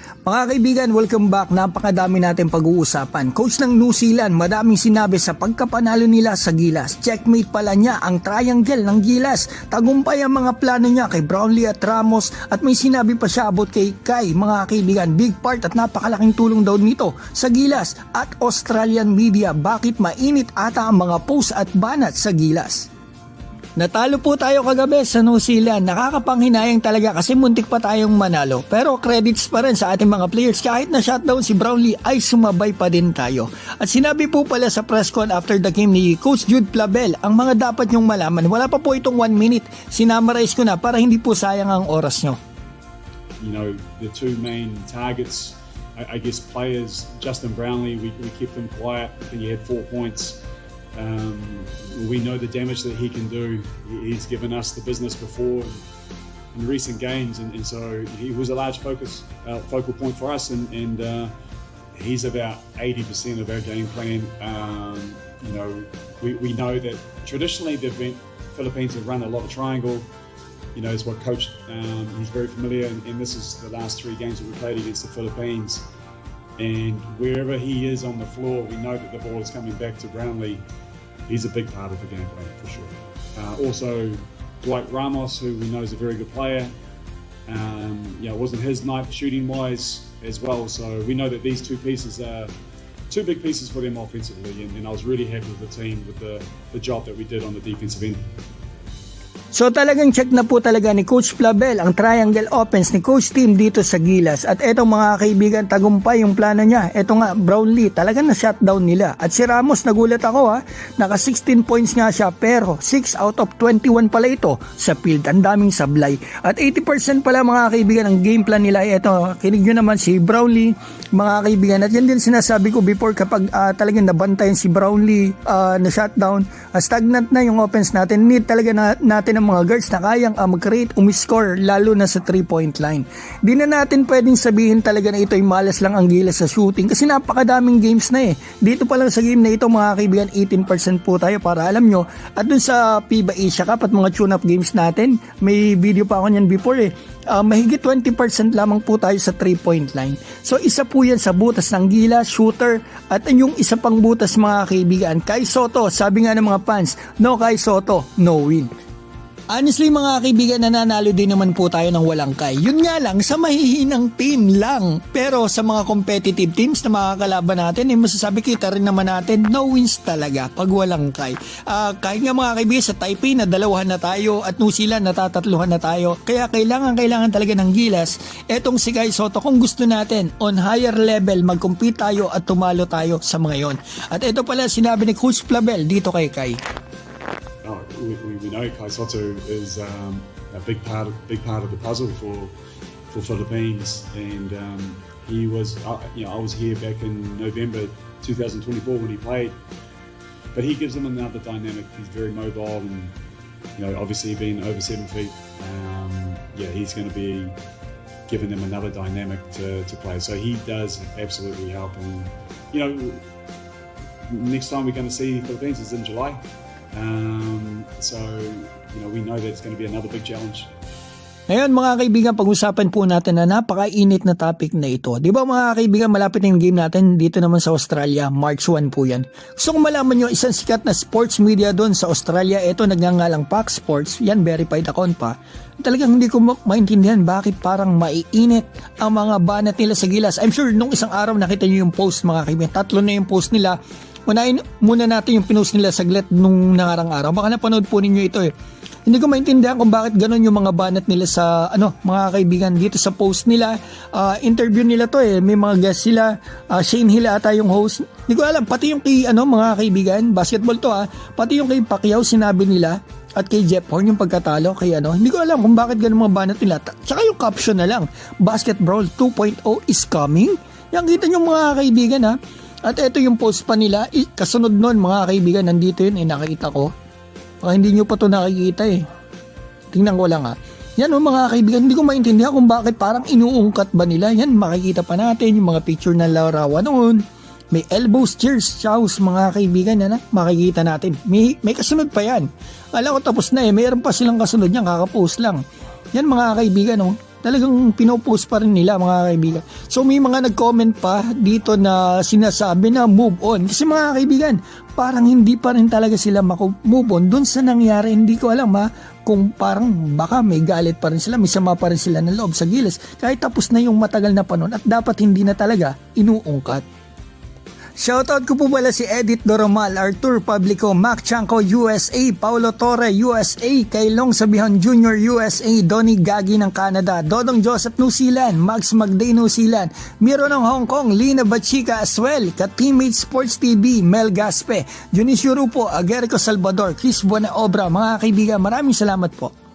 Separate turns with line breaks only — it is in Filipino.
Mga kaibigan, welcome back. Napakadami natin pag-uusapan. Coach ng New Zealand, madaming sinabi sa pagkapanalo nila sa Gilas. Checkmate pala niya ang triangle ng Gilas. Tagumpay ang mga plano niya kay Brownlee at Ramos at may sinabi pa siya about kay Kai. Mga kaibigan, big part at napakalaking tulong daw nito sa Gilas at Australian media. Bakit mainit ata ang mga post at banat sa Gilas? Natalo po tayo kagabi sa New Zealand. Nakakapanghinayang talaga kasi muntik pa tayong manalo. Pero credits pa rin sa ating mga players. Kahit na shutdown si Brownlee ay sumabay pa din tayo. At sinabi po pala sa press con after the game ni Coach Jude Plabel, ang mga dapat nyong malaman. Wala pa po itong 1 minute. Sinamarize ko na para hindi po sayang ang oras nyo.
You know, the two main targets, I guess players, Justin Brownlee, we kept him quiet. I think he had 4 points. We know the damage that he can do. He's given us the business before in recent games, and so he was a large focal point for us, and he's about 80% of our game plan. You know, we know that traditionally Philippines have run a lot of triangle. You know, it's what coach, he's very familiar, and this is the last 3 games that we played against the Philippines. And wherever he is on the floor, we know that the ball is coming back to Brownlee. He's a big part of the game plan for sure. Also, Dwight Ramos, who we know is a very good player. Yeah, it wasn't his night shooting wise as well. So we know that these 2 pieces are 2 big pieces for them offensively, and I was really happy with the team with the job that we did on the defensive end.
So talagang check na po talaga ni Coach Plabel ang triangle offense ni Coach Tim dito sa Gilas. At etong mga kaibigan, tagumpay yung plano niya. Eto nga, Brownlee, talagang na-shutdown nila. At si Ramos, nagulat ako naka 16 points nga siya, pero 6 out of 21 pala ito sa field. Ang daming sablay. At 80% pala mga kaibigan, ang game plan nila. Eto, kinig nyo naman si Brownlee, mga kaibigan. At yan din sinasabi ko before, kapag talagang nabantayan si Brownlee na shutdown, stagnant na yung offense natin. Need talaga natin ng mga guards na kayang mag-create, umiscore, lalo na sa 3-point line. Di na natin pwedeng sabihin talaga na ito ay malas lang ang Gilas sa shooting kasi napakadaming games na Dito pa lang sa game na ito mga kaibigan, 18% po tayo para alam nyo. At dun sa FIBA Asia Cup at mga tune-up games natin, may video pa ako niyan before mahigit 20% lamang po tayo sa 3-point line. So isa po yan sa butas ng Gilas, shooter, at yung isa pang butas mga kaibigan, Kai Sotto. Sabi nga ng mga fans, no Kai Sotto, no win. Honestly mga kaibigan, nananalo din naman po tayo ng walang Kai. Yun nga lang, sa mahihinang team lang. Pero sa mga competitive teams na makakalaban natin, masasabi kita rin naman natin, no wins talaga pag walang Kai. Kahit nga mga kaibigan, sa Taipei na 2 na tayo at New Zealand natatatluhan na tayo. Kaya kailangan talaga ng Gilas. Etong si Kai Sotto, kung gusto natin, on higher level, mag-compete tayo at tumalo tayo sa mga yon. At ito pala sinabi ni Coach Plabel dito kay Kai.
We know Kai Sotto is a big part of the puzzle for Philippines, and he was I was here back in November 2024 when he played, but he gives them another dynamic. He's very mobile, and obviously being over 7 feet, he's going to be giving them another dynamic to play. So he does absolutely help, and next time we're going to see the Philippines is in July. So we know that it's going to be another big challenge.
Ngayon mga kaibigan, pag-usapan po natin na napakainit na topic na ito. Di ba mga kaibigan, malapit na yung game natin dito naman sa Australia, March 1 po yan. Gusto kong malaman nyo, isang sikat na sports media doon sa Australia, ito nagngangalang Fox Sports, yan verified account pa. Talagang hindi ko maintindihan bakit parang maiinit ang mga banat nila sa Gilas. I'm sure nung isang araw nakita nyo yung post mga kaibigan, 3 na yung post nila. Unahin muna natin yung pinost nila saglit nung nangarang araw. Baka napanood po ninyo ito Hindi ko maintindihan kung bakit ganun yung mga banat nila sa mga kaibigan dito sa post nila. Interview nila to may mga guest sila. Shane Hill ata yung host. Hindi ko alam, pati yung kay mga kaibigan, basketball to pati yung kay Pacquiao sinabi nila at kay Jeff Horn yung pagkatalo kay Hindi ko alam kung bakit ganun mga banat nila. Tsaka yung caption na lang, Basketball 2.0 is coming. Yang kita nyo mga kaibigan At ito yung post pa nila, kasunod nun mga kaibigan, nandito yun nakita ko. Baka hindi nyo pa ito nakikita Tingnan ko lang Yan mga kaibigan, hindi ko maintindihan kung bakit parang inuungkat ba nila. Yan, makikita pa natin yung mga picture ng larawan noon. May elbows, cheers, chows mga kaibigan, makikita natin. May kasunod pa yan. Alam ko tapos na mayroon pa silang kasunod yan, kakapost lang. Yan mga kaibigan talagang pinopost pa rin nila mga kaibigan. So may mga nag-comment pa dito na sinasabi na move on. Kasi mga kaibigan, parang hindi pa rin talaga sila move on dun sa nangyari. Hindi ko alam kung parang baka may galit pa rin sila, may sama pa rin sila ng loob sa Gilas. Kahit tapos na yung matagal na panahon at dapat hindi na talaga inuungkat. Shoutout ko po pala si Edith Doromal, Arthur Publico, Mac Chanco USA, Paulo Torre USA, Kailong Sabihan Jr. USA, Donnie Gagi ng Canada, Dodong Joseph New Zealand, Max Magday New Zealand, Miro ng Hong Kong, Lina Bachika as well, Ka-Teammate Sports TV, Mel Gaspe, Junicio Rupo, Agerico Salvador, Chris Buena Obra. Mga kaibigan, maraming salamat po.